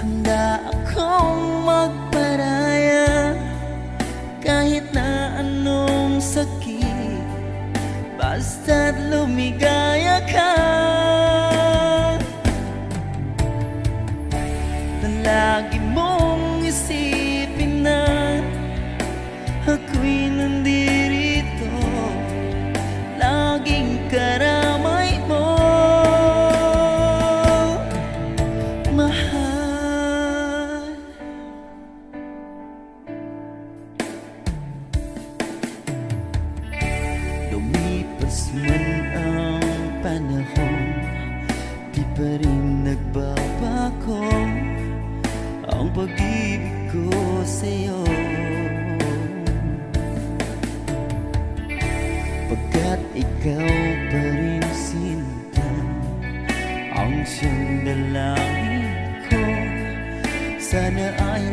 Handa akong magparaya kahit na anong sakit, basta't lumigaya ka. Lagi mong isipin na ako'y nandirito, laging karamay mo, mahal. Lumipas man ang panahon, di pa rin nagbabago ang pag-ibig ko sa'yo, pagkat ikaw pa rin sinta ang siyang dalangin ko. Sana ay